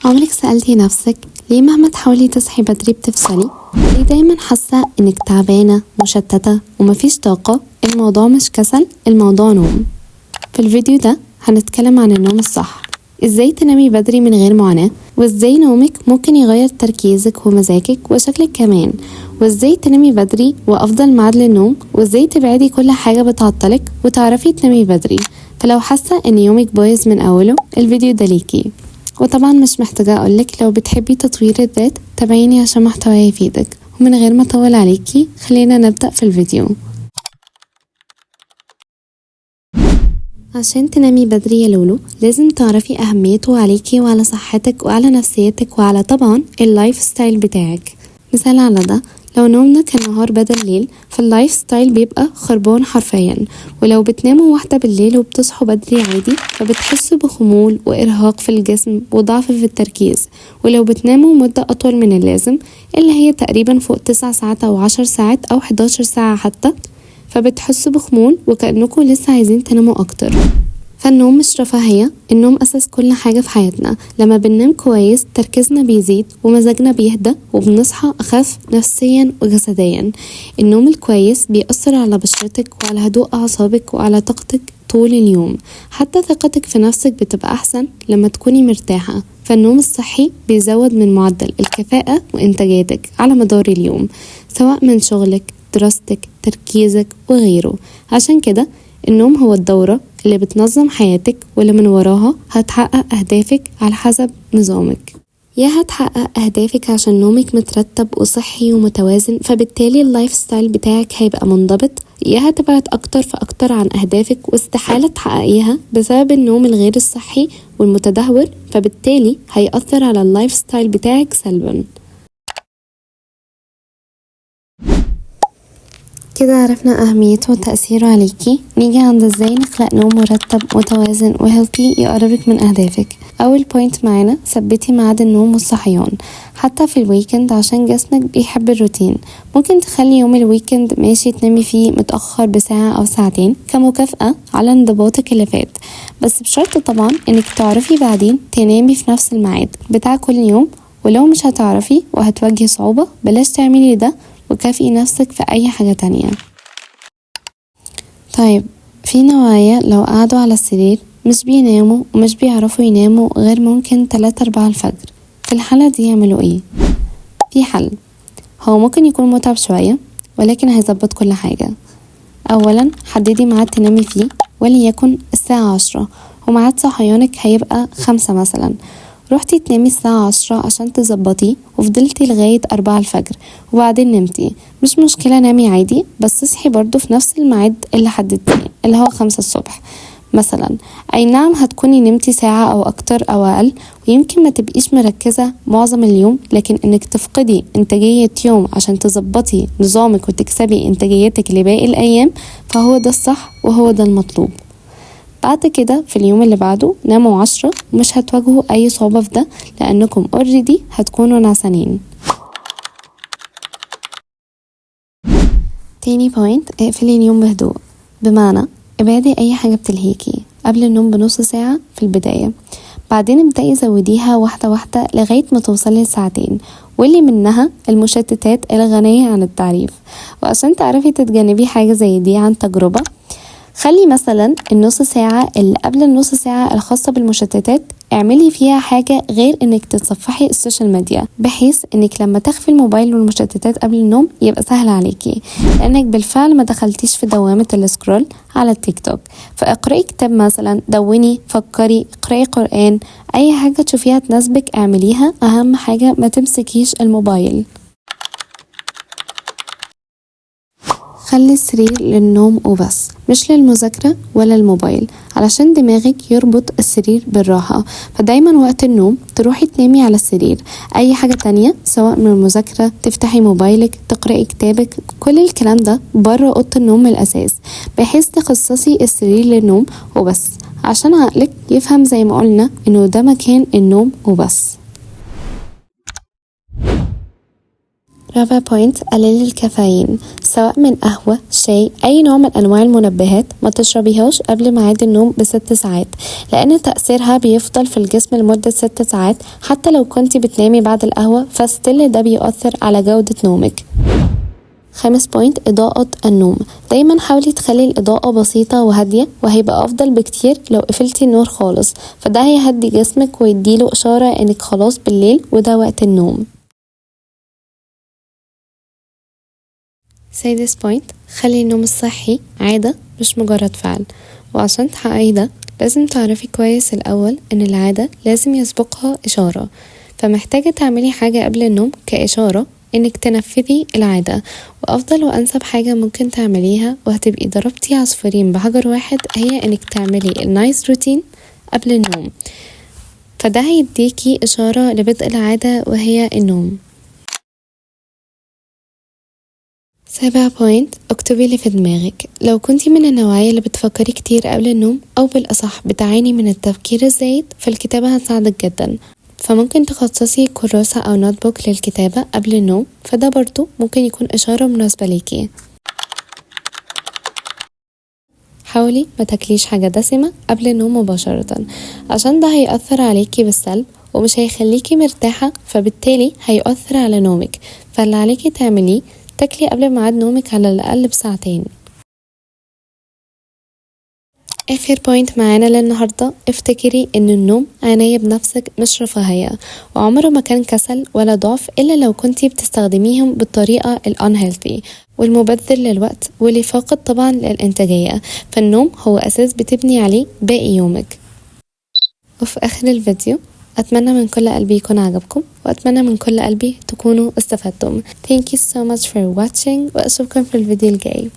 عمرك سألتي نفسك ليه مهما تحاولي تصحي بدري بتفشلي؟ ليه دايما حاسة انك تعبانة مشتتة ومفيش طاقة؟ الموضوع مش كسل، الموضوع نوم. في الفيديو ده هنتكلم عن النوم الصح، ازاي تنامي بدري من غير معاناة، وازاي نومك ممكن يغير تركيزك ومزاجك وشكلك كمان، وازاي تنامي بدري وافضل ميعاد للنوم، وازاي تبعدي كل حاجة بتعطلك وتعرفي تنامي بدري. فلو حاسة ان يومك بايظ من اوله الفيديو ده ليكي. وطبعا مش محتاجة اقولك لو بتحبي تطوير الذات تابعيني عشان محتواي يفيدك. ومن غير ما اطول عليكي خلينا نبدأ في الفيديو. عشان تنامي بدري يا لولو لازم تعرفي أهميته عليكي وعلى صحتك وعلى نفسيتك وعلى طبعا اللايف ستايل بتاعك. مثال على ده، لو نومنا كان نهار بدل ليل فاللايف ستايل بيبقى خربان حرفيا. ولو بتناموا واحدة بالليل وبتصحوا بدري عادي فبتحسوا بخمول وإرهاق في الجسم وضعف في التركيز. ولو بتناموا مدة أطول من اللازم اللي هي تقريبا فوق 9 ساعات أو 10 ساعات أو 11 ساعة حتى، فبتحسوا بخمول وكأنكم لسه عايزين تناموا أكتر. فالنوم مش رفاهية، النوم أساس كل حاجة في حياتنا. لما بننام كويس تركيزنا بيزيد ومزاجنا بيهدى وبنصحى أخف نفسيا وجسديا. النوم الكويس بيأثر على بشرتك وعلى هدوء أعصابك وعلى طاقتك طول اليوم. حتى ثقتك في نفسك بتبقى أحسن لما تكوني مرتاحة. فالنوم الصحي بيزود من معدل الكفاءة وإنتاجاتك على مدار اليوم، سواء من شغلك، دراستك، تركيزك وغيره. عشان كده النوم هو الدورة اللي بتنظم حياتك واللي من وراها هتحقق أهدافك على حسب نظامك. يا هتحقق أهدافك عشان نومك مترتب وصحي ومتوازن فبالتالي اللايف ستايل بتاعك هيبقى منضبط، يا هتبعد أكتر فأكتر عن أهدافك واستحالة تحققيها بسبب النوم الغير الصحي والمتدهور، فبالتالي هيأثر على اللايف ستايل بتاعك سلبا. كده عرفنا أهميته وتأثيره عليكي. نيجي عند ازاي نخلق نوم مرتب متوازن وهيلثي يقربك من أهدافك. أول بوينت معانا، ثبتي ميعاد النوم والصحيان حتى في الويكند عشان جسمك بيحب الروتين. ممكن تخلي يوم الويكند ماشي تنامي فيه متأخر بساعة أو ساعتين كمكافأة على انضباطك اللي فات، بس بشرط طبعا انك تعرفي بعدين تنامي في نفس الميعاد بتاع كل يوم. ولو مش هتعرفي وهتواجهي صعوبة بلاش تعملي ده وكافئي نفسك في أي حاجة تانية. طيب، في نوعية لو قعدوا على السرير مش بيناموا ومش بيعرفوا يناموا غير ممكن 3-4 الفجر. في الحالة دي يعملوا ايه؟ في حل، هو ممكن يكون متعب شوية ولكن هيظبط كل حاجة. أولا حددي ميعاد تنامي فيه وليكن الساعة 10 وميعاد صحيانك هيبقى 5 مثلا. روحتي تنامي الساعة 10 عشان تظبطيه وفضلتي لغاية 4 الفجر وبعدين نمتي، مش مشكلة نامي عادي بس اصحي برضو في نفس الميعاد اللي حددتيه اللي هو 5 الصبح مثلا. اي نعم هتكوني نمتي ساعة او اكتر او اقل ويمكن ما تبقيش مركزة معظم اليوم، لكن انك تفقدي انتاجية يوم عشان تظبطي نظامك وتكسبي انتاجيتك لباقي الايام فهو ده الصح وهو ده المطلوب. بعد كده في اليوم اللي بعده ناموا 10 ومش هتواجهوا اي صعوبة في ده لانكم اوريدي هتكونوا نعسانين. تاني بوينت، اقفلي اليوم بهدوء، بمعنى ابعدي اي حاجة بتلهيكي قبل النوم بنص ساعة في البداية، بعدين ابدأي زوديها واحدة واحدة لغاية ما توصلي لساعتين، واللي منها المشتتات الغنية عن التعريف. وعشان تعرفي تتجنبي حاجة زي دي عن تجربة، خلي مثلا النص ساعة اللي قبل النص ساعة الخاصة بالمشتتات اعملي فيها حاجة غير انك تتصفحي السوشيال ميديا، بحيث انك لما تخفي الموبايل والمشتتات قبل النوم يبقى سهل عليكي لانك بالفعل ما دخلتيش في دوامة السكرول على التيك توك. فاقرأي كتاب مثلا، دوني، فكري، اقرأي قرآن، اي حاجة تشوفيها تناسبك اعمليها، اهم حاجة ما تمسكيش الموبايل. خلي السرير للنوم وبس، مش للمذاكرة ولا الموبايل، علشان دماغك يربط السرير بالراحة. فدايما وقت النوم تروحي تنامي على السرير، اي حاجة تانية سواء من المذاكرة، تفتحي موبايلك، تقرأي كتابك، كل الكلام ده بره اوضة النوم الاساس، بحيث تخصصي السرير للنوم وبس عشان عقلك يفهم زي ما قلنا انه ده مكان النوم وبس. رابع بوينت، قلل الكافيين، سواء من قهوة، شاي، أي نوع من أنواع المنبهات ما تشربيهاش قبل ميعاد النوم ب6 ساعات، لأن تأثيرها بيفضل في الجسم لمدة 6 ساعات. حتى لو كنتي بتنامي بعد القهوة فستيل ده بيؤثر على جودة نومك. خامس بوينت، إضاءة النوم، دايما حاولي تخلي الإضاءة بسيطة وهادية، وهيبقى أفضل بكتير لو قفلتي النور خالص، فده هيهدي جسمك ويديله إشارة إنك خلاص بالليل وده وقت النوم. سادس بوينت، خلي النوم الصحي عادة مش مجرد فعل، وعشان تحققي ده لازم تعرفي كويس الأول إن العادة لازم يسبقها إشارة، فمحتاجة تعملي حاجة قبل النوم كإشارة إنك تنفذي العادة. وأفضل وأنسب حاجة ممكن تعمليها وهتبقي ضربتي عصفورين بحجر واحد هي إنك تعملي النايس روتين قبل النوم، فده هيديكي إشارة لبدء العادة وهي النوم. سابع بوينت، اكتبي اللي في دماغك. لو كنتي من النوعية اللي بتفكري كتير قبل النوم أو بالأصح بتعاني من التفكير الزايد، فالكتابة هتساعدك جدا، فممكن تخصصي كراسة أو نوت بوك للكتابة قبل النوم، فده برضو ممكن يكون إشارة مناسبة ليكي. حاولي ما تاكليش حاجة دسمة قبل النوم مباشرة، عشان ده هيأثر عليكي بالسلب ومش هيخليكي مرتاحة، فبالتالي هيأثر على نومك. فاللي عليكي تعمليه تاكلي قبل ميعاد نومك على الأقل ب2 ساعات. آخر بوينت معانا للنهاردة، افتكري ان النوم عناية بنفسك مش رفاهية، وعمره ما كان كسل ولا ضعف إلا لو كنتي بتستخدميهم بالطريقة الانهيلثي والمبذر للوقت واللي فاقد طبعا للإنتاجية. فالنوم هو أساس بتبني عليه باقي يومك. وفي آخر الفيديو أتمنى من كل قلبي يكون عجبكم، وأتمنى من كل قلبي تكونوا استفدتم. Thank you so much for watching، وأشوفكم في الفيديو الجاي.